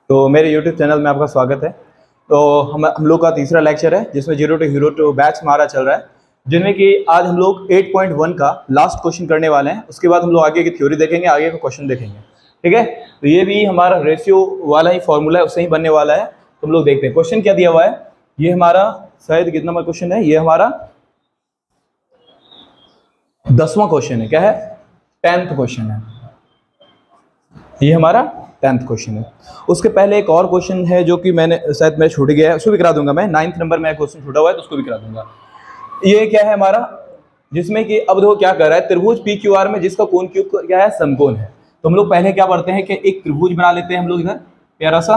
तो मेरे YouTube channel में आपका स्वागत है। तो हम लोग का तीसरा लेक्चर है जिसमें zero to hero two batch हमारा चल रहा है, जिनमें कि आज हम लोग 8.1 का लास्ट क्वेश्चन करने वाले हैं। उसके बाद हम लोग आगे की थ्योरी देखेंगे, आगे का क्वेश्चन देखेंगे। ठीक है, तो ये भी हमारा रेशियो वाला ही फॉर्मूला है, उससे ही बनने वाला है। तो हम लोग देखते हैं क्वेश्चन क्या दिया हुआ है। ये हमारा शायद कितना नंबर क्वेश्चन है, ये हमारा 10वां क्वेश्चन है। क्या है? 10th क्वेश्चन है। ये हमारा 10th क्वेश्चन है। उसके पहले एक और क्वेश्चन है जो कि मैंने शायद मेरे छूट गया है, उसको भी करा दूंगा मैं। 9th नंबर में क्वेश्चन छूटा हुआ है तो उसको भी करा दूंगा। ये क्या है हमारा, जिसमें कि अब देखो क्या कर रहा है, त्रिभुज पी क्यू आर में जिसका कोण क्यू क्या है, समकोण है। तो हम लोग पहले क्या पढ़ते हैं कि एक त्रिभुज बना लेते हैं हम लोग इधर प्यारा सा,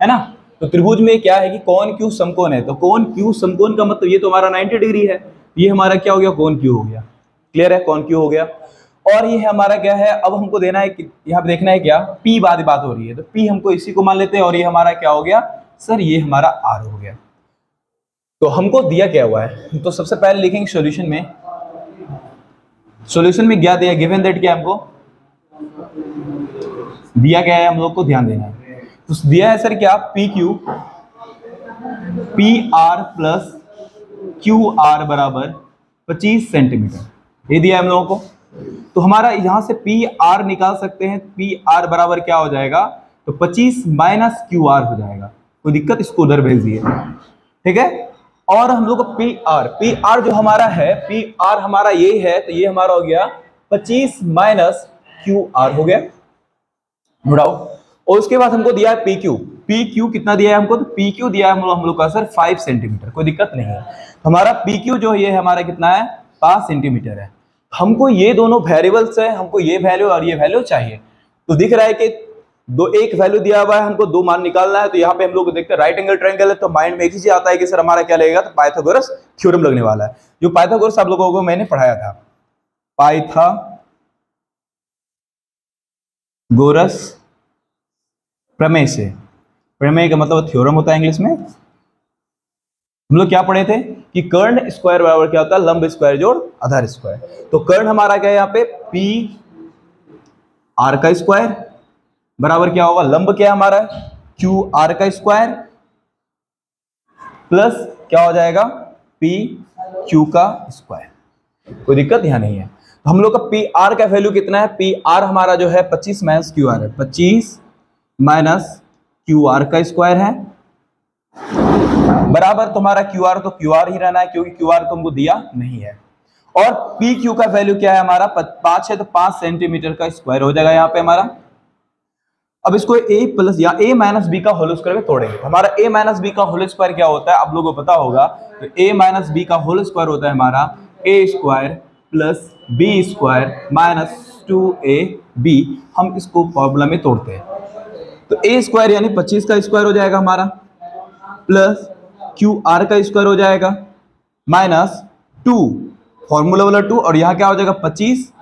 है ना। तो त्रिभुज में क्या है कि कोण क्यू समकोण है। तो कोण क्यू समकोण का मतलब ये तो हमारा 90 डिग्री है। ये हमारा क्या हो गया, कोण क्यू हो गया। क्लियर है, कोण क्यू हो गया। और ये हमारा क्या है, अब हमको देना है कि यहाँ पे देखना है क्या, पी बात हो रही है। तो पी हमको इसी को मान लेते हैं। और ये हमारा क्या हो गया सर, ये हमारा आर हो गया। तो हमको दिया क्या हुआ है, तो सबसे पहले लिखेंगे सॉल्यूशन में। सॉल्यूशन में क्या दिया, गिवन दैट क्या हमको दिया क्या है, हम लोग को ध्यान देना है। तो दिया है सर क्या, P Q P R plus Q R बराबर 25 सेंटीमीटर, ये दिया है हम लोगों को। तो हमारा यहां से पी आर निकाल सकते हैं। पी आर बराबर क्या हो जाएगा, तो 25 माइनस क्यू आर हो जाएगा। कोई दिक्कत, इसको उधर भेज दिए। ठीक है, और हम लोग को पी आर जो हमारा है, पी आर हमारा ये है, तो ये हमारा हो गया 25 माइनस क्यू आर हो गया, ढूंढाओ। और उसके बाद हमको दिया है पी क्यू कितना दिया है हमको, तो पी क्यू दिया है हम लोग का सर 5 सेंटीमीटर। कोई दिक्कत नहीं है। तो हमारा पी क्यू जो ये हमारा कितना है, 5 सेंटीमीटर है। हमको ये दोनों वेरिएबल्स है, हमको ये वैल्यू और ये वैल्यू चाहिए। तो दिख रहा है कि एक वैल्यू दिया हुआ है, हमको दो मान निकालना है। तो यहाँ पे हम लोग देखते हैं राइट एंगल ट्रायंगल है, तो माइंड में एक चीज आता है कि सर हमारा क्या लगेगा, तो पाइथागोरस थ्योरम लगने वाला है। जो पाइथागोरस आप लोगों को मैंने पढ़ाया था, पाइथागोरस प्रमेय से। प्रमेय का मतलब थ्योरम होता है इंग्लिश में। हम लोग क्या पढ़े थे कि कर्ण स्क्वायर बराबर क्या होता है, लंब स्क्वायर जोड़ आधार स्क्वायर। तो कर्ण हमारा क्या है यहाँ पे, पी आर का स्क्वायर बराबर क्या होगा, लंब क्या है हमारा, क्यू आर का स्क्वायर प्लस क्या हो जाएगा, पी क्यू का स्क्वायर। कोई दिक्कत यहां नहीं है। तो हम लोग का पी आर का वैल्यू कितना है, पी आर हमारा जो है 25 माइनस क्यू आर है, 25 माइनस क्यू आर का स्क्वायर है बराबर तुम्हारा क्यू आर, तो क्यू आर ही रहना है क्योंकि क्यू आर तुमको दिया नहीं है। और पी क्यू का वैल्यू क्या है हमारा, 5 है, तो 5 सेंटीमीटर का स्क्वायर हो जाएगा यहाँ पे हमारा। अब इसको a प्लस या a माइनस बी का होल स्क्वायर में तोड़ेंगे। हमारा a माइनस बी का होल स्क्वायर क्या होता है, आप लोगों को पता होगा। तो a माइनस बी का होल स्क्वायर होता है हमारा a square plus B square minus 2ab। हम इसको फॉर्मूला में तोड़ते हैं। तो a स्क्वायर यानी 25 का स्क्वायर हो जाएगा हमारा, प्लस क्यू आर का स्क्वायर हो जाएगा माइनस 2, फॉर्मूला वाला 2, और यहाँ क्या हो जाएगा 25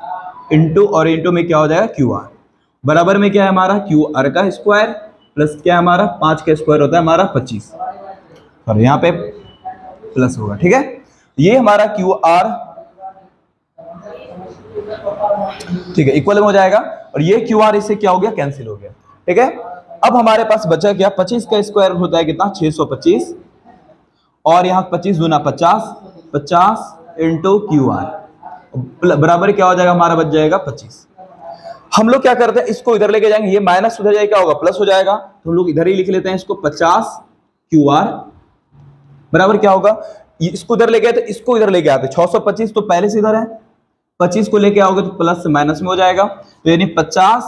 इंटू, और इंटू में क्या हो जाएगा क्यू आर, बराबर में क्या है हमारा क्यू आर का स्क्वायर प्लस क्या है हमारा 5 का स्क्वायर होता है हमारा 25, और यहाँ पे प्लस होगा। ठीक है, ये हमारा क्यू आर ठीक है इक्वल में हो जाएगा, और ये क्यू आर इससे क्या हो गया, कैंसिल हो गया। ठीक है, अब हमारे पास बचा क्या, 25 का स्क्वायर होता है कितना, 625, और यहाँ 25 दूना 50, 50 इंटू क्यू आर बराबर क्या हो जाएगा हमारा, बच जाएगा 25। हम लोग क्या करते हैं, इसको इधर लेके जाएंगे, ये माइनस उधर जाएगा क्या होगा, प्लस हो जाएगा। तो हम लोग इधर ही लिख लेते हैं इसको, 50 क्यू आर बराबर क्या होगा, इसको इधर ले गए तो इसको इधर लेके आते, 625 तो पहले से इधर है, 25 को लेके आओगे तो प्लस से माइनस में हो जाएगा। तो यानी 50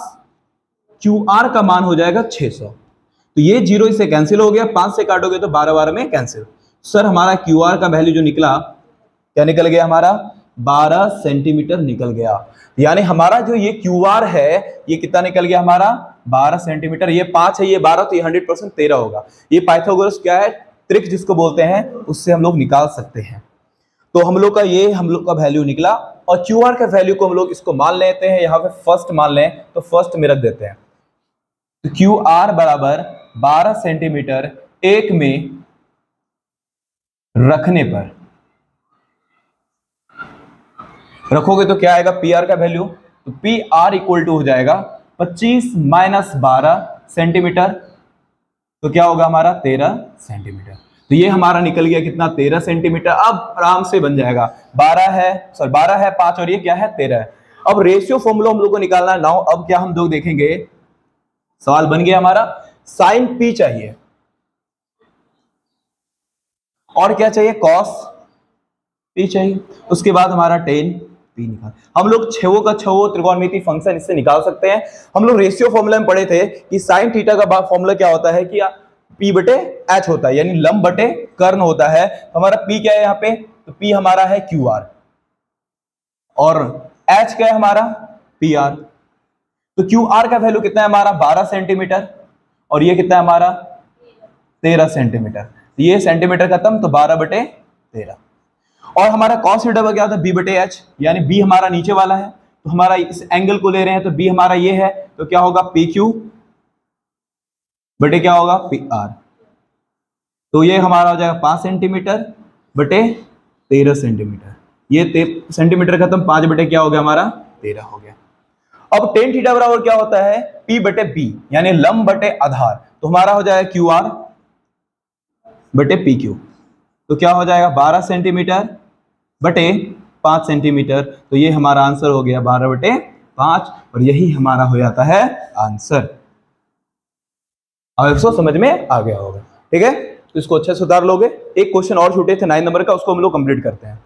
क्यू आर का मान हो जाएगा 600। तो ये जीरो इससे कैंसिल हो गया, 5 से काटोगे तो 12 में कैंसिल। सर हमारा क्यू आर का वैल्यू जो निकला, क्या निकल गया हमारा, 12 सेंटीमीटर निकल गया। यानी हमारा जो ये क्यू आर है ये कितना निकल गया हमारा, 12 सेंटीमीटर। ये 5 है, ये 12, तो ये 100% 13 होगा। ये पाइथागोरस क्या है, ट्रिक जिसको बोलते हैं, उससे हम लोग निकाल सकते हैं। तो हम लोग का वैल्यू निकला, और क्यू आर का वैल्यू को हम लोग इसको मान लेते हैं, यहाँ पे फर्स्ट मान लें तो फर्स्ट में रख देते हैं। तो क्यू आर बराबर 12 सेंटीमीटर एक में रखने पर रखोगे तो क्या आएगा, पी आर का वैल्यू तो पी आर इक्वल टू हो जाएगा 25 माइनस 12 सेंटीमीटर, तो क्या होगा हमारा 13 सेंटीमीटर। तो ये हमारा निकल गया कितना 13 सेंटीमीटर। अब आराम से बन जाएगा 12 है, सॉरी 12 है 5 और ये क्या है 13 है। अब रेशियो फॉर्मूला हम लोग को निकालना है 9। अब क्या हम लोग देखेंगे, सवाल बन गया हमारा साइन पी चाहिए और क्या चाहिए कॉस पी चाहिए, उसके बाद हमारा टेन पी निकाल। हम लोग छवो का छवो त्रिकोणमिति फंक्शन इससे निकाल सकते हैं। हम लोग रेशियो फॉर्मूला में पढ़े थे कि साइन थीटा का फॉर्मूला क्या होता है कि पी बटे एच होता है, यानी लंब बटे कर्ण होता है। हमारा पी क्या है यहाँ पे, तो पी हमारा है क्यू आर और एच क्या है हमारा पी आर। तो क्यू आर का वैल्यू कितना है हमारा 12 सेंटीमीटर और ये कितना है हमारा 13 सेंटीमीटर। ये सेंटीमीटर खत्म, तो 12 बटे 13। और हमारा कॉस थीटा का क्या होता है बी बटे एच, यानी बी हमारा नीचे वाला है, तो हमारा इस एंगल को ले रहे हैं तो बी हमारा ये है, तो क्या होगा पी क्यू बटे क्या होगा पी आर। तो ये हमारा हो जाएगा 5 सेंटीमीटर बटे 13 सेंटीमीटर। ये सेंटीमीटर खत्म, 5 बटे क्या हो गया हमारा 13 हो गया। अब टेन थीटा बराबर क्या होता है P बटे B, यानी लंब बटे आधार। तो हमारा हो जाएगा क्यू आर बटे पी क्यू, तो क्या हो जाएगा 12 सेंटीमीटर बटे 5 सेंटीमीटर। तो ये हमारा आंसर हो गया 12 बटे 5 और यही हमारा हो जाता है आंसर। अब इसको समझ में आ गया होगा, ठीक है। तो इसको अच्छे से सुधार लोगे। एक क्वेश्चन और छूटे थे 9 नंबर का, उसको हम लोग कंप्लीट करते हैं।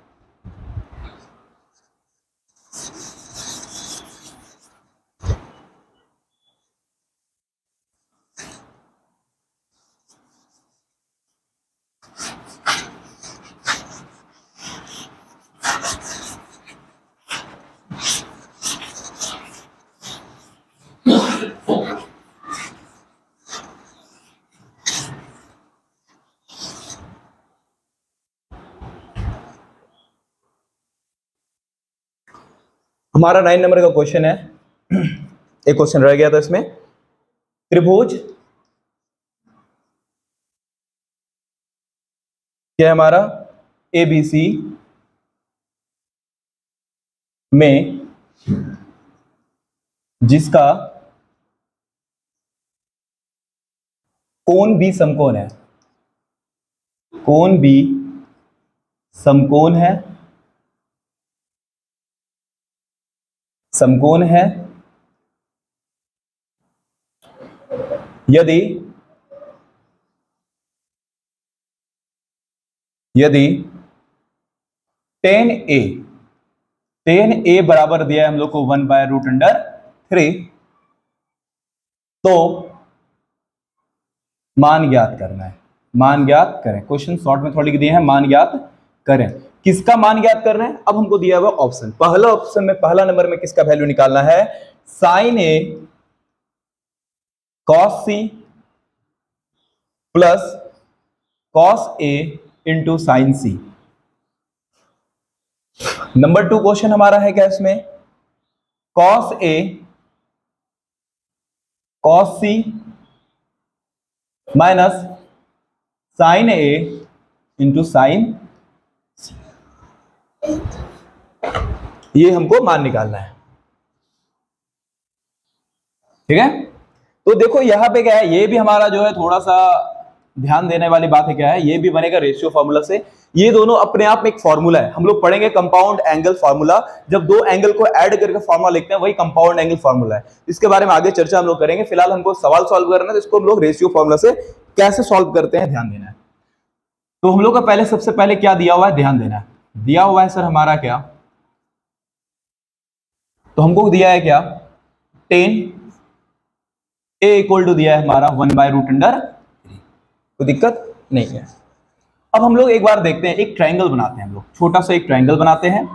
हमारा 9 नंबर का क्वेश्चन है, एक क्वेश्चन रह गया था इसमें। त्रिभुज क्या है हमारा एबीसी में जिसका कोण बी समकोण है, कोण बी समकोण है, समकोण है यदि tan a बराबर दिया है हम लोग को 1/√3, तो मान ज्ञात करना है। मान ज्ञात करें, क्वेश्चन शॉर्ट में थोड़ी दिए हैं, मान ज्ञात करें। किसका मान ज्ञात करना है, अब हमको दिया हुआ ऑप्शन, पहला ऑप्शन में पहला नंबर में किसका वैल्यू निकालना है, sign A cos C plus cos A into sine C. Number 2 question हमारा है क्या इसमें, cos A cos C minus sign A into sine, ये हमको मान निकालना है, ठीक है। तो देखो यहां पे क्या है, ये भी हमारा जो है थोड़ा सा ध्यान देने वाली बात है, क्या है ये भी बनेगा रेशियो फार्मूला से। ये दोनों अपने आप में एक फार्मूला है, हम लोग पढ़ेंगे कंपाउंड एंगल फार्मूला। जब दो एंगल को ऐड करके फार्मूला लिखते हैं वही कंपाउंड एंगल फार्मूला है। इसके बारे में आगे चर्चा हम लोग करेंगे। फिलहाल हमको सवाल सॉल्व करना है, तो इसको हम लोग रेशियो फार्मूला से कैसे सॉल्व करते हैं ध्यान देना है। तो हम लोग का पहले सबसे पहले क्या दिया हुआ है ध्यान देना है। दिया हुआ है सर हमारा क्या, तो हमको दिया है क्या tan a इक्वल टू दिया है हमारा 1/√3, कोई दिक्कत नहीं है। अब हम लोग एक बार देखते हैं, एक ट्रायंगल बनाते हैं हम लोग, छोटा सा एक ट्रायंगल बनाते हैं।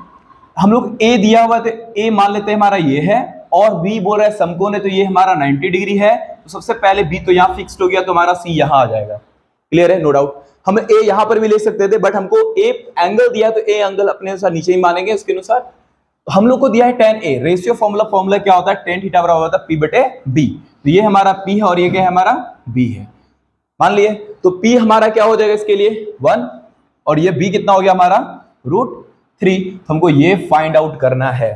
हम लोग a दिया हुआ है तो a मान लेते हैं हमारा ये है, और b बोल रहा है समकोण है तो ये हमारा 90 डिग्री है। तो सबसे पहले b तो यहाँ फिक्स्ड हो गया, तो हमारा c यहाँ आ जाएगा। क्लियर है, नो डाउट। हम a यहाँ पर भी ले सकते थे, बट हमको a एंगल दिया तो a एंगल अपने अनुसार नीचे ही मानेंगे उसके अनुसार। तो हम लोग को दिया है tan a, रेशियो फॉर्मूला क्या होता है, tan थीटा बराबर होता है p बटे b। तो ये हमारा p है और ये क्या है हमारा b है, मान लिए। तो p हमारा क्या हो जाएगा इसके लिए 1, और ये b कितना हो गया हमारा √3। हमको ये फाइंड आउट करना है।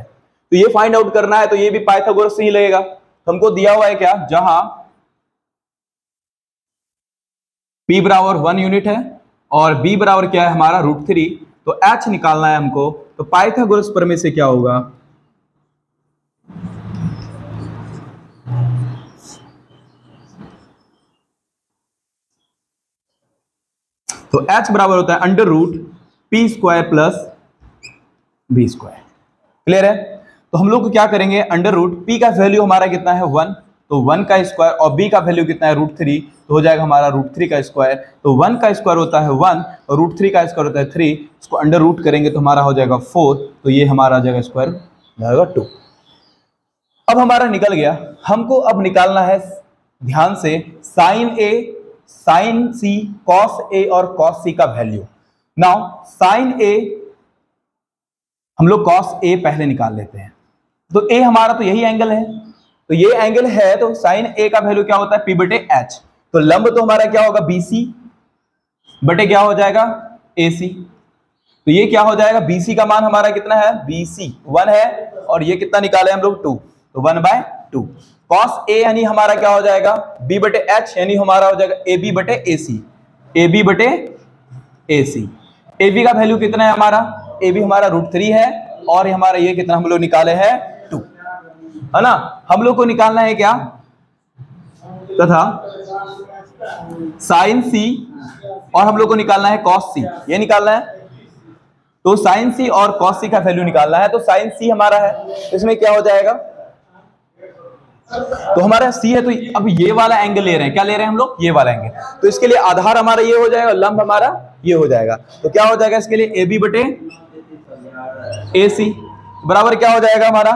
तो ये फाइंड आउट करना है, तो ये भी पाइथागोरस से ही लगेगा। हमको दिया हुआ है क्या, जहां P बराबर 1 यूनिट है और B बराबर क्या है हमारा √3, तो H निकालना है हमको। तो पाइथागोरस प्रमेय से क्या होगा, तो H बराबर होता है √P² प्लस B²। क्लियर है? तो हम लोग को क्या करेंगे, √P का वैल्यू हमारा कितना है 1, तो 1 का स्क्वायर, और B का वैल्यू कितना है √3, तो हो जाएगा हमारा √3 का स्क्वायर। तो 1 का स्क्वायर होता है 1 और √3 का स्क्वायर होता है 3, इसको अंडर रूट करेंगे तो हमारा हो जाएगा 4, तो ये हमारा आ जाएगा स्क्वायर जाएगा 2। अब हमारा निकल गया। हमको अब निकालना है ध्यान से sine A, sine C, cos A और कॉस C का वैल्यू। नाउ साइन A, हम लोग कॉस A पहले निकाल लेते हैं। तो A हमारा तो यही एंगल है, तो ये एंगल है, तो साइन A का वैल्यू क्या होता है P/H। तो लंब तो हमारा क्या होगा BC बटे क्या हो जाएगा AC। तो ये क्या हो जाएगा, BC का मान हमारा कितना है, BC 1 है, और ये कितना निकाले हम लोग 2, तो 1/2। कॉस A यानी हमारा क्या हो जाएगा B/H, यानी हमारा हो जाएगा AB/AC, AB/AC। AB का वैल्यू कितना है हमारा, AB हमारा √3 है, और हमारा ये कितना हम लोग निकाले हैं 2, है ना। हम लोग को निकालना है क्या, तथा साइन C, और हम लोग को निकालना है कॉस C, ये निकालना है। तो साइन C और कॉस C का वैल्यू निकालना है। तो साइन C हमारा है, तो इसमें क्या हो जाएगा, तो हमारा C है, तो अब ये वाला एंगल ले रहे हैं, क्या ले रहे हैं हम लोग, ये वाला एंगल। तो इसके लिए आधार हमारा ये हो जाएगा, लंब हमारा ये हो जाएगा। तो क्या हो जाएगा इसके लिए AB/AC बराबर क्या हो जाएगा हमारा,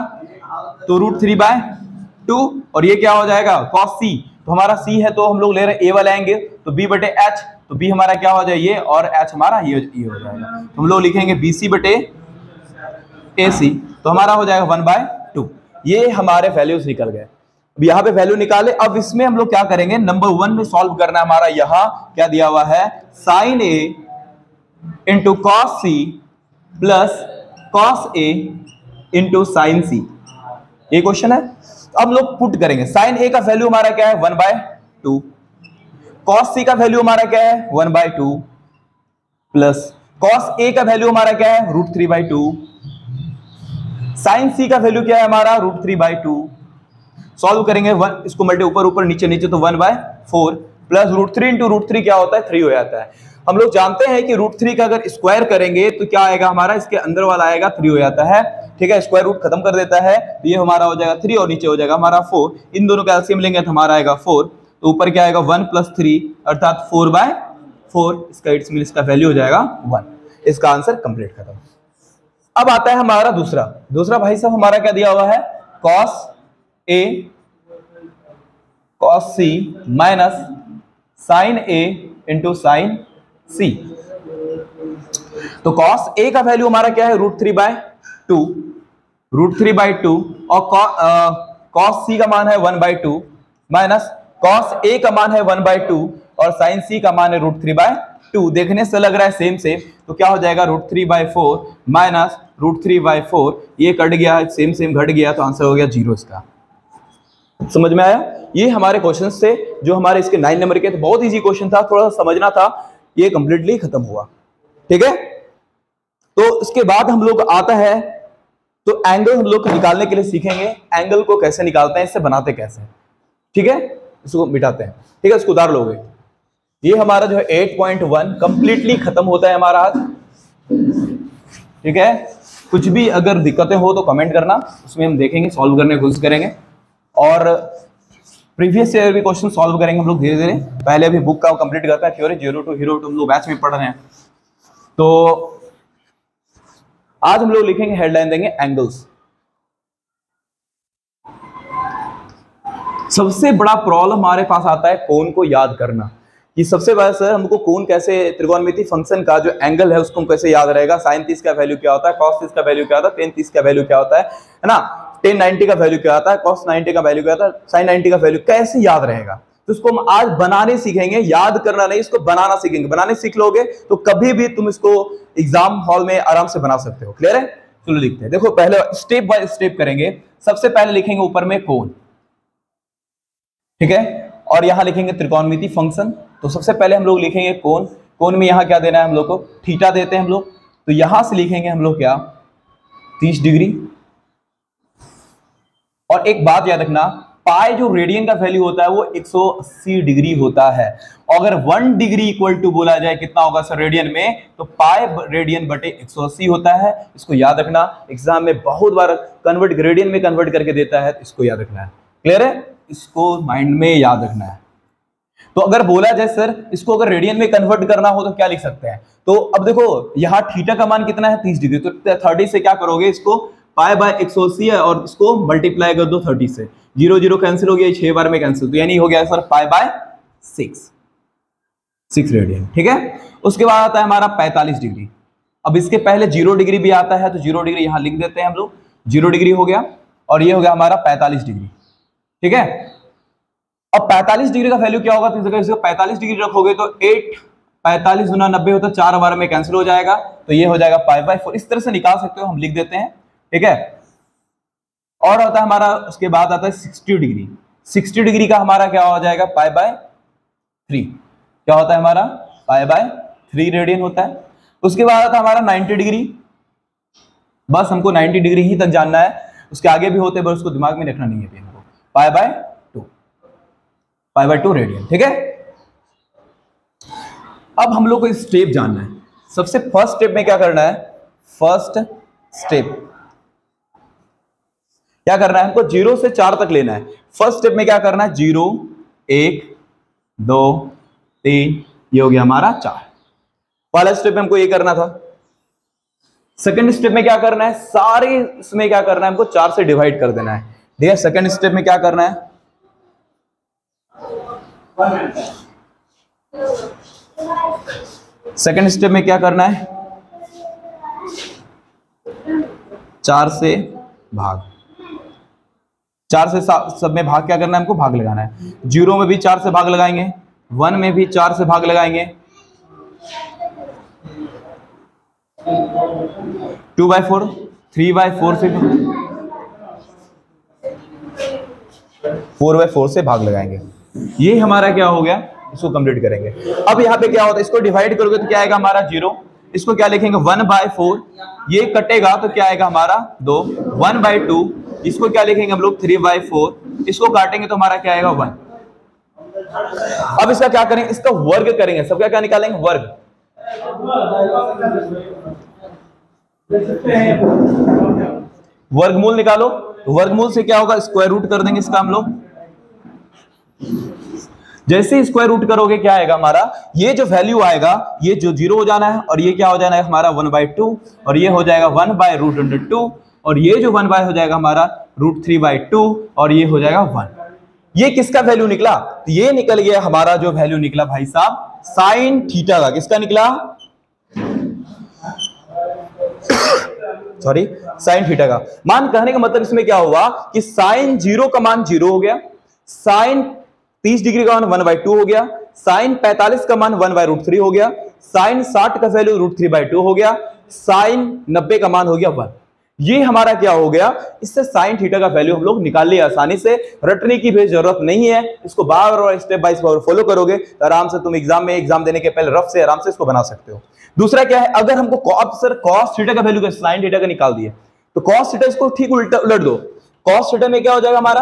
तो √3/2, और ये क्या हो जाएगा cos C। तो हमारा C है, तो हम लोग ले रहे हैं A वाला एंगल, तो B/H, तो B हमारा क्या हो जाए ये, और H हमारा ये हो जाएगा। तो हम लोग लिखेंगे BC/AC, तो हमारा हो जाएगा 1/2। ये हमारे वैल्यूज निकल गए। अब यहाँ पे वैल्यू निकाले। अब इसमें हम लोग क्या करेंगे, नंबर 1 में सॉल्व करना है हमारा। यहाँ क्या दिया हुआ है, sine A into cos C plus cos A into sine C, ये क्वेश्चन है। अब लोग पुट करेंगे। साइन A का वैल्यू हमारा क्या है 1/2, कॉस C का वैल्यू हमारा क्या है 1/2, प्लस कॉस A का वैल्यू हमारा क्या है √3/2, साइन C का वैल्यू क्या है हमारा √3/2। सॉल्व करेंगे, इसको मल्टी ऊपर ऊपर नीचे नीचे, तो 1/4 प्लस √3 इंटू √3 क्या होता है 3 हो जाता है। हम लोग जानते हैं कि √3 का अगर स्क्वायर करेंगे तो क्या आएगा हमारा, इसके अंदर वाला आएगा 3 हो जाता है। ठीक है, स्क्वायर रूट खत्म कर देता है, तो ये हमारा हो जाएगा 3 और नीचे हो जाएगा हमारा 4। इन दोनों का एलसीएम लेंगे तो हमारा आएगा 4, तो ऊपर क्या आएगा 1 + 3 अर्थात 4/4, इसका वैल्यू हो जाएगा 1। इसका आंसर कंप्लीट खत्म। अब आता है हमारा दूसरा भाई साहब, हमारा क्या दिया हुआ है, cos A cos C minus sin A into sin C। तो cos A का वैल्यू हमारा क्या है √3/2, और cos C का मान है 1/2 माइनस cos A का मान है 1/2 और sin C का मान है √3/2। देखने से लग रहा है सेम, तो क्या हो जाएगा √3/4 माइनस √3/4, ये कट गया, सेम घट गया, तो आंसर हो गया 0 इसका। समझ में आया? ये हमारे क्वेश्चंस थे जो हमारे इसके 9 नंबर के थे। बहुत इजी क्वेश्चन था, थोड़ा सा समझना था, ये कंप्लीटली खत्म हुआ। ठीक है, तो इसके बाद हम लोग आता है, तो एंगल हम लोग निकालने के लिए सीखेंगे, एंगल को कैसे निकालते हैं, इससे बनाते कैसे। ठीक है, इसको मिटाते हैं। ठीक है, इसको उतार लोगे। ये हमारा जो है 8.1 कंप्लीटली खत्म होता है हमारा आज। ठीक है, कुछ भी अगर दिक्कतें हो तो कमेंट करना, उसमें हम देखेंगे, सॉल्व करने की कोशिश करेंगे, और प्रीवियस ईयर भी क्वेश्चन सॉल्व करेंगे हम लोग धीरे धीरे। पहले अभी बुक का कंप्लीट करते हैं, थ्योरी 0 to हीरो हम लोग बैच में पढ़ रहे हैं। तो आज हम लोग लिखेंगे, हेडलाइन देंगे एंगल्स। सबसे बड़ा प्रॉब्लम हमारे पास आता है कोण को याद करना, कि सबसे बड़ा सर हमको कोण कैसे, त्रिकोणमिति फंक्शन का जो एंगल है उसको कैसे याद रहेगा, sin 30 का वैल्यू क्या होता है, cos 30 का वैल्यू क्या होता है, tan 30 का वैल्यू क्या होता है ना, tan 90 का वैल्यू क्या होता है, cos 90 का वैल्यू क्या होता है, sin 90 का वैल्यू कैसे याद रहेगा। तो इसको हम आज बनाने सीखेंगे, याद करना नहीं, इसको बनाना सीखेंगे। बनाने सीख लोगे तो कभी भी तुम इसको एग्जाम हॉल में आराम से बना सकते हो। क्लियर है? चलो लिखते हैं। देखो पहले स्टेप बाय स्टेप करेंगे। सबसे पहले लिखेंगे ऊपर में कोण, ठीक है, और यहां लिखेंगे त्रिकोणमिति फंक्शन। तो सबसे पहले हम लोग लिखेंगे कोण। कोण में यहां क्या देना है हम लोग को, थीटा देते हैं हम लोग। तो यहां से लिखेंगे हम लोग क्या, 30 डिग्री। और एक बात याद रखना, पाई जो रेडियन का वैल्यू होता है वो 180 डिग्री होता है। अगर 1 डिग्री इक्वल टू बोला जाए कितना होगा सर रेडियन में, तो पाई रेडियन बटे 180 होता है। इसको याद रखना, एग्जाम में बहुत बार कन्वर्ट रेडियन में कन्वर्ट करके देता है, तो इसको याद रखना है। क्लियर है, इसको माइंड में याद रखना है। तो अगर बोला जाए सर इसको अगर रेडियन में कन्वर्ट करना हो तो क्या लिख सकते हैं, तो अब देखो यहाँ थीटा का मान कितना है 30 डिग्री, तो 30 से क्या करोगे, इसको पाई बाय 180 है और इसको मल्टीप्लाई कर दो 30 से। 0 0 कैंसिल हो गया, 6 बार में कैंसिल, तो यानी हो गया सर पाई बाय 6 रेडियन, ठीक है। उसके बाद आता है हमारा 45 डिग्री। अब इसके पहले 0 डिग्री भी आता है, तो 0 डिग्री यहां लिख देते हैं हम लोग। 0 डिग्री हो गया और ये हो गया हमारा 45 डिग्री, ठीक है। अब 45 डिग्री का वैल्यू क्या होगा, तो इसको 45 डिग्री रखोगे तो 8 45 गुना 90 होता है, 4 बार में कैंसिल हो जाएगा, तो ये हो जाएगा पाई बाय 4। इस तरह से निकाल सकते हो, हम लिख देते हैं, ठीक है। और होता है हमारा, उसके बाद आता है 60 डिग्री। 60 डिग्री का हमारा क्या हो जाएगा, पाई बाय 3। क्या होता है हमारा, पाई बाय 3 रेडियन होता है। उसके बाद आता है हमारा 90 डिग्री। बस हमको 90 डिग्री ही तक जानना है, उसके आगे भी होते हैं बस उसको दिमाग में रखना नहीं है हमको। पाई बाय 2 रेडियन, ठीक है। अब हम लोग को स्टेप जानना है। सबसे फर्स्ट स्टेप में क्या करना है, फर्स्ट स्टेप क्या करना है, हमको 0 से 4 तक लेना है। फर्स्ट स्टेप में क्या करना है, 0 1 2 3, ये हो गया हमारा 4। पहला स्टेप में हमको ये करना था। सेकंड स्टेप में क्या करना है, सारे इसमें क्या करना है, हमको 4 से डिवाइड कर देना है। ठीक है, सेकंड स्टेप में क्या करना है, सेकंड स्टेप में क्या करना है, 4 से भाग, 4 से सब में भाग क्या करना है, हमको भाग लगाना है। 0 में भी 4 से भाग लगाएंगे, 1 में भी 4 से भाग लगाएंगे, 2/4 3/4 से 4/4 से भाग लगाएंगे। ये हमारा क्या हो गया, इसको कंप्लीट करेंगे। अब यहाँ पे क्या होता है, इसको डिवाइड करोगे तो क्या आएगा हमारा 0। इसको क्या लिखेंगे 1/4, ये कटेगा तो क्या आएगा हमारा 2। 1/2, इसको क्या लिखेंगे हम लोग 3/4, इसको काटेंगे तो हमारा क्या आएगा 1। अब इसका क्या करेंगे, इसका वर्ग करेंगे। सबका क्या निकालेंगे, वर्ग। वर्गमूल निकालो। वर्गमूल से क्या होगा, स्क्वायर रूट कर देंगे इसका हम लोग। जैसे स्क्वायर रूट करोगे क्या आएगा हमारा, ये जो वैल्यू आएगा ये जो 0 हो जाना है, और ये क्या हो जाना है हमारा 1/2, और ये हो जाएगा 1/√2, और ये जो 1 हो जाएगा हमारा √3/2, और ये हो जाएगा 1। ये किसका वैल्यू निकला, तो ये निकल गया हमारा जो वैल्यू निकला भाई साहब साइन थीटा का। किसका निकला, सॉरी साइन थीटा का। मान कहने का मतलब इसमें क्या हुआ कि साइन 0 का मान 0 हो गया, साइन 30 डिग्री का मान 1/2 हो गया, साइन 45 का मान 1/√3 हो गया, साइन 60 का वैल्यू √3/2 हो गया, साइन 90 का मान हो गया 1। ये हमारा क्या हो गया, इससे साइन थीटा का वैल्यू हम लोग निकाल लिया आसानी से। रटने की भी जरूरत नहीं है, इसको बार बार स्टेप बाय स्टेप फॉलो करोगे तो आराम से तुम एग्जाम देने के पहले रफ से आराम से इसको बना सकते हो। दूसरा क्या है, अगर हमको cos थीटा का वैल्यू का साइन थीटा का निकाल दिए तो cos थीटा इसको ठीक उलट दो। cos थीटा में क्या हो जाएगा हमारा,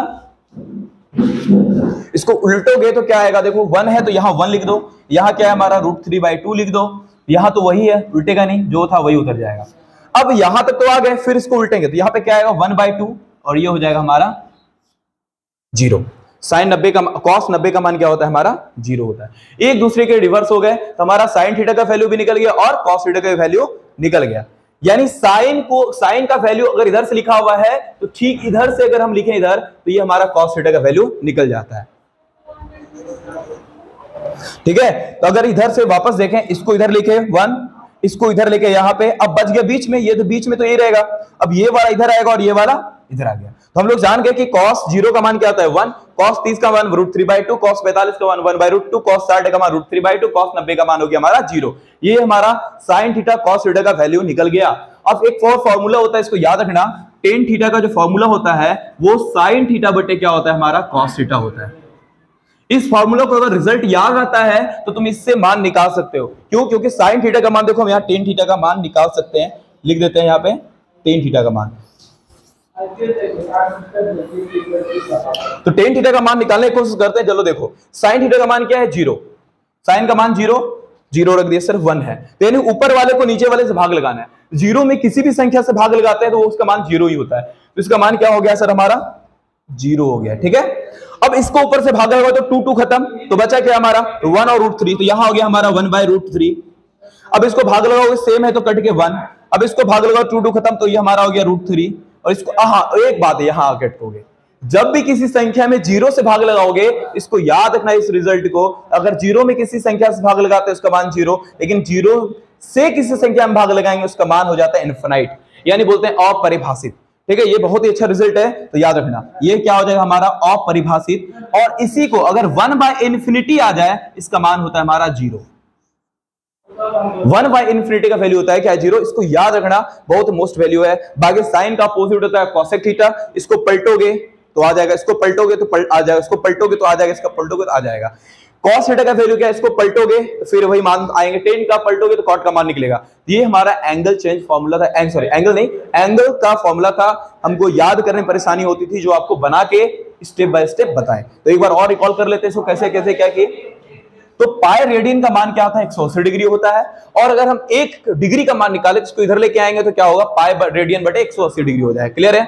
इसको उल्टोगे तो क्या आएगा, देखो 1 है तो यहां 1 लिख दो, यहां क्या है हमारा √3/2 लिख दो, यहां तो वही है, उल्टेगा नहीं, जो था वही उतर जाएगा। अब यहां तक तो आ गए, फिर इसको उल्टेंगे तो यहां पे क्या आएगा 1/2, और ये हो जाएगा हमारा 0। साइन 90 का cos 90 का मान क्या होता है हमारा 0 होता है। एक दूसरे के रिवर्स हो गए तो हमारा साइन थीटा का वैल्यू भी निकल गया और cos थीटा का वैल्यू निकल गया। यानी साइन का वैल्यू अगर इधर से लिखा हुआ है तो ठीक इधर से अगर हम लिखें इधर तो ये हमारा cos थीटा का वैल्यू निकल जाता है। ठीक है, तो अगर इधर से वापस देखें, इसको इधर लिखे 1, इसको इधर लेके यहां पे, अब बच गया बीच में, ये तो बीच में तो ये रहेगा, अब ये वाला इधर आएगा और ये वाला इधर आ गया। तो हम लोग जान गए कि cos 0 का मान क्या आता है 1, cos 30 का मान √3/2, cos 45 का मान 1/√2, cos 60 का मान √3/2, cos 90 का मान हो गया हमारा 0। ये हमारा sin थीटा cos थीटा का वैल्यू निकल गया। अब एक और फॉर्मूला होता है, इसको याद रखना, टेन थीटा का जो फॉर्मूला होता है वो साइन थीटा बटे क्या होता है हमारा कॉस थीटा होता है। इस फॉर्मूला को अगर रिजल्ट याद रहता है तो तुम इससे मान निकाल सकते हो। क्यों? क्योंकि साइन थीटा का मान देखो हम यहाँ टेन थीटा का मान निकाल सकते हैं, लिख देते हैं यहाँ पे टेन थीटा का मान। तो टेन थीटा का मान निकालने की कोशिश करते हैं। चलो देखो साइन थीटा का मान क्या है? 0। साइन का मान 0, 0 रख दिया, सिर्फ 1 है, तो यानी ऊपर वाले को नीचे वाले से भाग लगाना है। 0 में किसी भी संख्या से भाग लगाते हैं तो उसका मान 0 ही होता है, तो इसका मान क्या हो गया सर हमारा? 0 हो गया। ठीक है, अब इसको ऊपर से भागा होगा तो 2 2 खत्म, तो बचा क्या हमारा? 1 और √3, तो यहां हो गया हमारा 1/√3। अब इसको भाग लगाओगे सेम है तो कट के 1, अब इसको भाग लगाओ 2 2 खत्म, तो ये हमारा हो गया √3। और इसको एक बात है यहां आके अटकोगे, जब भी किसी संख्या में 0 से भाग लगाओगे, इसको याद रखना इस रिजल्ट को, अगर 0 में किसी संख्या से भाग लगाते हैं उसका मान 0, लेकिन 0 से किसी संख्या में भाग लगाएंगे उसका मान हो जाता है इनफिनाइट, यानी बोलते हैं अपरिभाषित। ठीक है, ये बहुत ही अच्छा रिजल्ट है, तो याद रखना ये क्या हो जाएगा हमारा? अपरिभाषित। और इसी को अगर 1/∞ आ जाए इसका मान होता है हमारा 0। 1/∞ का वैल्यू होता है क्या? 0। इसको याद रखना, बहुत मोस्ट वैल्यू है। बाकी साइन का अपोजिट होता है कोसेक थीटा, इसको पलटोगे तो आ जाएगा, इसको पलटोगे तो आ जाएगा, इसको पलटोगे तो आ जाएगा, इसका पलटोगे तो आ जाएगा। कॉस थीटा का वैल्यू क्या है? इसको पलटोगे तो फिर वही मान आएंगे, टेन का पलटोगे तो कॉट का मान निकलेगा। ये हमारा एंगल चेंज फॉर्मूला था, सॉरी एंगल नहीं, एंगल का फॉर्मूला था, हमको याद करने में परेशानी होती थी, जो आपको बना के स्टेप बाय स्टेप बताएं। तो एक बार और रिकॉल कर लेते हैं इसको कैसे कैसे क्या किए। तो पाई रेडियन का मान क्या था? 180 डिग्री होता है, और अगर हम 1 डिग्री का मान निकाले तो इसको इधर लेके आएंगे तो क्या होगा? पाई रेडियन बटे 180 डिग्री हो जाएगा। क्लियर है?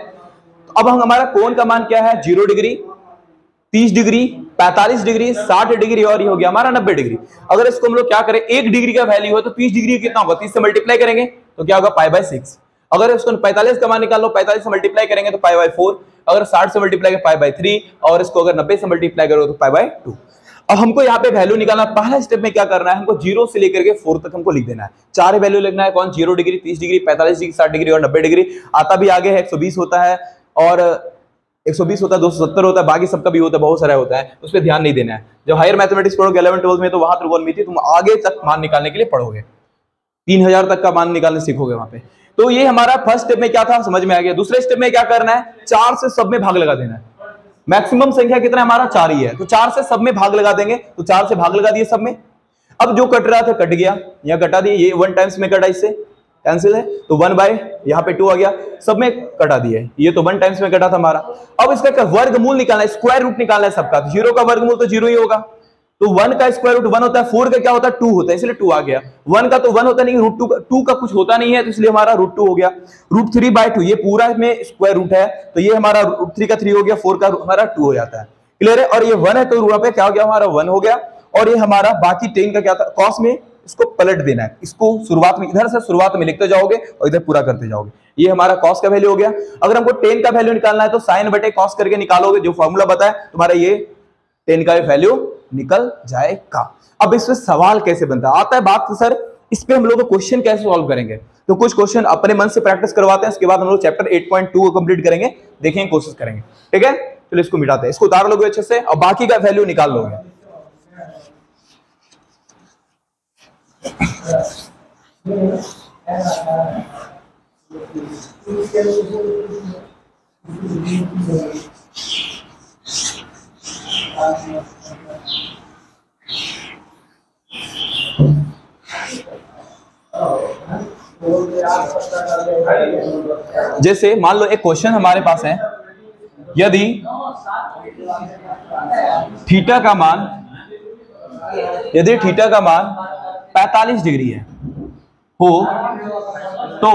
तो अब हम हमारा कोण का मान क्या है? 0 डिग्री, 30 डिग्री, 45 डिग्री, 60 डिग्री, और ये हो गया हमारा 90 डिग्री। अगर इसको हम लोग क्या करें, 1 डिग्री का वैल्यू हो तो 30 डिग्री कितना होगा? 30 से मल्टीप्लाई करेंगे तो क्या होगा? π/6। अगर इसको 45 का मान निकाल लो, 45 से मल्टीप्लाई करेंगे तो π/4, अगर 60 से मल्टीप्लाई करें π/3, और इसको अगर 90 से मल्टीप्लाई करो तो π/2। अब हमको यहाँ पे वैल्यू निकालना, पहला स्टेप में क्या करना है, हमको 0 से लेकर के 4 तक हमको लिख देना है। 4 वैल्यू लिखना है, कौन? 0 डिग्री, 30 डिग्री, 45 डिग्री, 60 डिग्री और 90 डिग्री। आता भी आगे है, 120 होता है, और 120 होता है, 270 होता है, बाकी सबका भी होता है, बहुत सारा होता है, उस पर ध्यान नहीं देना है। जब हायर मैथमेटिक्स पढ़ोगे 11 12 में तो वहां त्रिकोणमिति तुम आगे तक मान निकालने के लिए पढ़ोगे, 3000 तक का मान निकालने सीखोगे वहां पे। तो ये हमारा फर्स्ट स्टेप में क्या था, समझ में आ गया। दूसरे स्टेप में क्या करना है? 4 से सब में भाग लगा देना है। मैक्सिमम संख्या कितना है हमारा? 4 ही है, तो 4 से सब में भाग लगा देंगे, तो 4 से भाग लगा दिए सब में। अब जो कट रहा था कट गया, यहाँ कटा दिए, ये 1 टाइम्स में कटा, इससे कैंसिल है, तो 1 बाय यहाँ पे 2 आ गया, सब में कटा दिए, ये तो 1 टाइम्स में कटा था हमारा। अब इसका क्या? वर्गमूल निकालना है, स्क्वायर रूट निकालना है सबका। तो 0 का वर्गमूल तो 0 ही होगा, तो 1 का स्क्वायर रूट 1 होता है, 4 का क्या होता है? 2 होता है, इसलिए 2 आ गया। 1 का तो 1 होता नहीं, √2 का कुछ होता नहीं है, तो इसलिए हमारा √2 हो गया। √3/2, ये पूरा में स्क्वायर रूट है, तो ये हमारा √3 का 3 हो गया, 4 का हमारा 2 हो जाता है। क्लियर है? और ये 1 है तो यहाँ पे क्या हो गया हमारा? 1 हो गया। और ये हमारा बाकी 10 का क्या था? कॉस में इसको पलट देना है, इसको शुरुआत में इधर से शुरुआत में लिखते जाओगे और इधर पूरा करते जाओगे। ये हमारा कॉस का वैल्यू हो गया। अगर हमको 10 का वैल्यू निकालना है तो साइन बटे कॉस करके निकालोगे, जो फॉर्मूला बताया तुम्हारा, ये 10 का वैल्यू निकल जाएगा। अब इसमें सवाल कैसे बनता है? आता है बात सर, इस पे हम लोग क्वेश्चन कैसे सॉल्व करेंगे? तो कुछ क्वेश्चन अपने मन से प्रैक्टिस करवाते हैं, उसके बाद हम लोग चैप्टर 8.2 को कंप्लीट करेंगे, देखेंगे, कोशिश करेंगे। ठीक है, चलो इसको मिटाते हैं, इसको उतार लोगे अच्छे से और बाकी का वैल्यू निकाल लोगे। जैसे मान लो एक क्वेश्चन हमारे पास है, यदि थीटा का मान 45 डिग्री है हो तो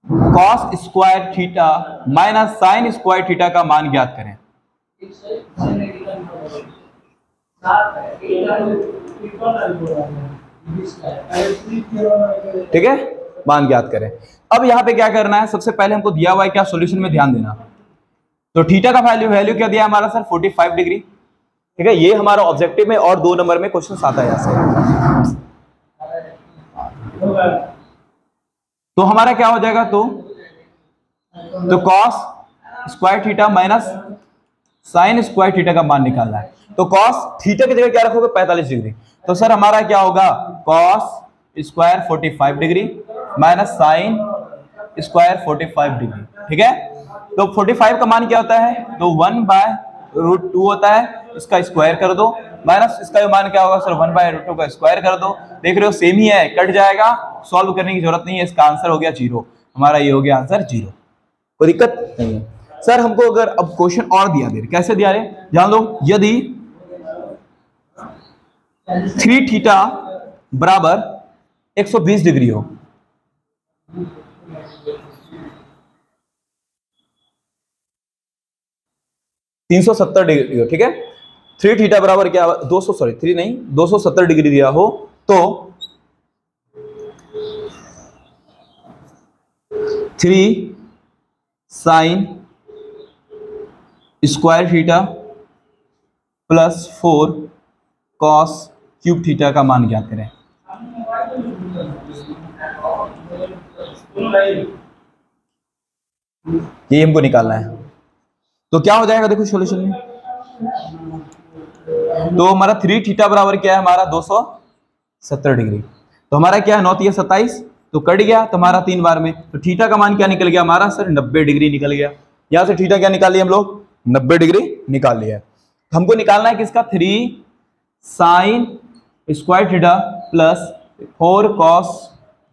cos square theta minus sine square theta का मान ज्ञात करें। ठीक है, मान ज्ञात करें। अब यहां पे क्या करना है, सबसे पहले हमको दिया हुआ है क्या, सॉल्यूशन में ध्यान देना। तो थीटा का वैल्यू क्या दिया हमारा सर? 45 डिग्री। ठीक है, ये हमारा ऑब्जेक्टिव में और 2 नंबर में क्वेश्चन आता है यहाँ से। तो हमारा क्या हो जाएगा, तो cos square theta minus sine square theta का मान निकालना है। तो कॉस थीटा की जगह क्या रखोगे? 45 डिग्री। तो सर हमारा क्या होगा? Cos square 45 degree minus sine square 45 degree. ठीक है, तो 45 का मान क्या होता है, तो 1/√2 होता है, इसका स्क्वायर कर दो, माइनस इसका मान क्या होगा सर 1/√2 का स्क्वायर कर दो। देख रहे हो सेम ही है, कट जाएगा, सॉल्व करने की जरूरत नहीं है, इसका आंसर हो गया 0। हमारा ये हो गया आंसर 0, कोई दिक्कत नहीं है। सर हमको अगर अब क्वेश्चन और दिया दे, कैसे दिया रे, जान लो, यदि 3θ बराबर 120 डिग्री हो, $370 डिग्री हो, ठीक है, 3θ बराबर क्या 270 डिग्री दिया हो, तो 3 sin square theta plus 4 cos cube theta का मान ज्ञात करें। ये हमको निकालना है, तो क्या हो जाएगा देखो सॉल्यूशन में, तो हमारा 3θ बराबर क्या है हमारा 270 डिग्री, तो हमारा क्या है 9 3 27, तो कट गया, तो हमारा 3 बार में, तो थीटा का मान क्या निकल गया हमारा सर 90 डिग्री निकल गया। यहां से थीटा क्या निकाल लिया हम लोग 90 डिग्री निकाल लिया। हमको निकालना है किसका 3 sin square theta plus 4 cos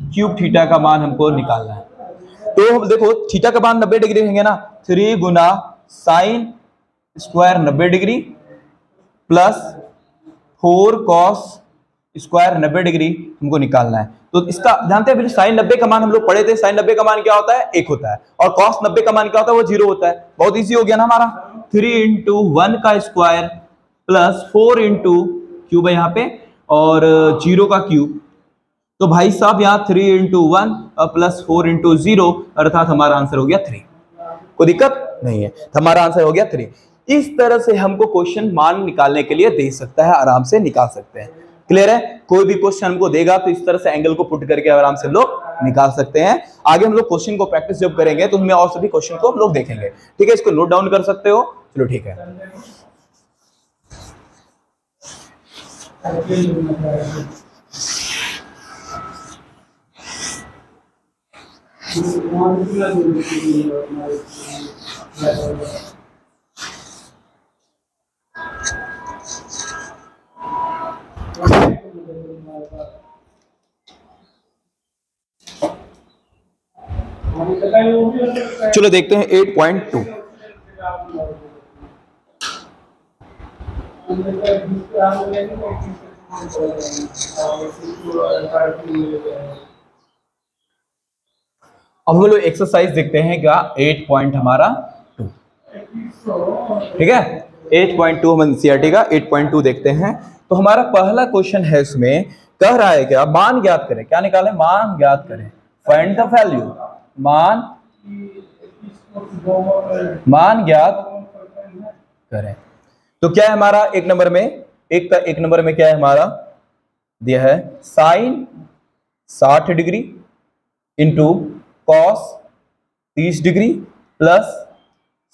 cube theta का मान हमको निकालना है। तो देखो थीटा का मान 90 डिग्री रहेंगे ना, 3 गुना sine square 90 degree plus 4 cos square 90 degree हमको निकालना है। तो इसका जानते हैं साइन 90 का मान हम लोग पढ़े थे, साइन 90 का मान क्या होता है 1 होता है, और कॉस 90 का मान क्या होता है वो 0 होता है। बहुत इजी हो गया ना हमारा, 3 × 1 का स्क्वायर प्लस 4 × क्यूब है यहाँ पे, और 0 का क्यूब, तो भाई साहब यहाँ 3 × 1 प्लस 4 × 0, अर्थात हमारा आंसर हो गया 3। कोई दिक्कत नहीं है, हमारा आंसर हो गया 3। इस तरह से हमको क्वेश्चन मान निकालने के लिए दे सकता है, आराम से निकाल सकते हैं। क्लियर है, कोई भी क्वेश्चन हमको देगा तो इस तरह से एंगल को पुट करके आराम से हम लोग निकाल सकते हैं। आगे हम लोग क्वेश्चन को प्रैक्टिस जब करेंगे तो हमें और सभी क्वेश्चन को हम लोग देखेंगे। ठीक है, इसको नोट डाउन कर सकते हो, चलो ठीक है। चलो देखते हैं 8.2। अब हम लोग एक्सरसाइज देखते हैं क्या 8 हमारा 2, ठीक है 8.2 हम एनसीईआरटी का 8.2 देखते हैं। तो हमारा पहला क्वेश्चन है, इसमें कह रहा है क्या मान ज्ञात करें, क्या निकालें मान ज्ञात करें, फाइंड द वैल्यू, मान ज्ञात करें। तो क्या है हमारा एक नंबर में क्या है हमारा दिया है sine 60 degree into cos 30 degree plus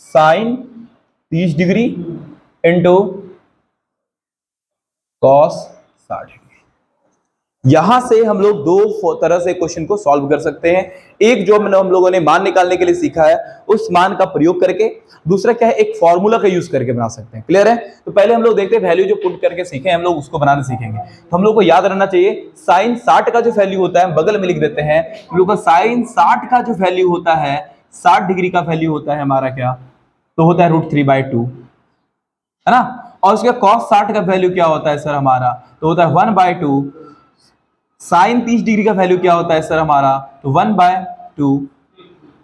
sine 30 degree into cos 60 degree. यहां से हम लोग दो तरह से क्वेश्चन को सॉल्व कर सकते हैं। एक जो हम लोगों ने मान निकालने के लिए सीखा है उस मान का प्रयोग करके, दूसरा क्या है एक फॉर्मूला का यूज करके बना सकते हैं। क्लियर है, तो पहले हम लोग देखते हैं वैल्यू जो पुट करके सीखे हम लोग उसको बनाना सीखेंगे। तो हम लोग को याद रहना चाहिए साइन 60 का जो वैल्यू होता है बगल में लिख देते हैं, हम लोग का साइन 60 का जो वैल्यू होता है 60 डिग्री का वैल्यू होता है हमारा क्या, तो होता है √3/2 है ना। और उसका cos 60 का वैल्यू क्या होता है सर हमारा, तो होता है 1/2। साइन 30 डिग्री का वैल्यू क्या होता है सर हमारा, तो 1/2।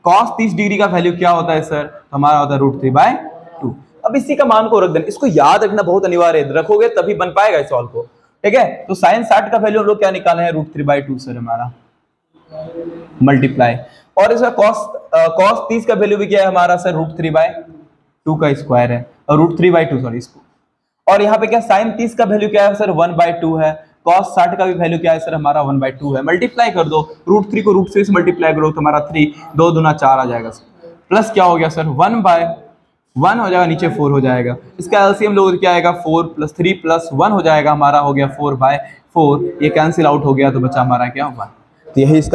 cos 30 डिग्री का वैल्यू क्या होता है सर, हमारा होता है √3/2। अब इसी का मान को रख देना, इसको याद रखना बहुत अनिवार्य है, रखोगे तभी बन पाएगा इस सॉल्व को। ठीक है, तो साइन 60 का वैल्यू हम लोग क्या निकाले हैं √3/2 सर हमारा मल्टीप्लाई, और इसका cos 30 का वैल्यू भी क्या है हमारा सर √3/2 का स्क्वायर है, और √3/2 सॉरी इसको, और यहाँ पे क्या साइन 30 का वैल्यू क्या है सर 1/2 है, cos 60 का भी वैल्यू क्या है सर हमारा 1/2 है। मल्टीप्लाई कर दो, √3 को √3 से मल्टीप्लाई करो तो हमारा 3 2 दूना 4 आ जाएगा सर, प्लस क्या हो गया सर 1/4 1 हो जाएगा, नीचे 4 हो जाएगा। इसका एलसीएम लोगे तो क्या आएगा 4 + 3 + 1 हो जाएगा, हमारा हो गया 4/4। ये कैंसिल आउट हो गया तो बचा हमारा क्या 1। तो यही इसका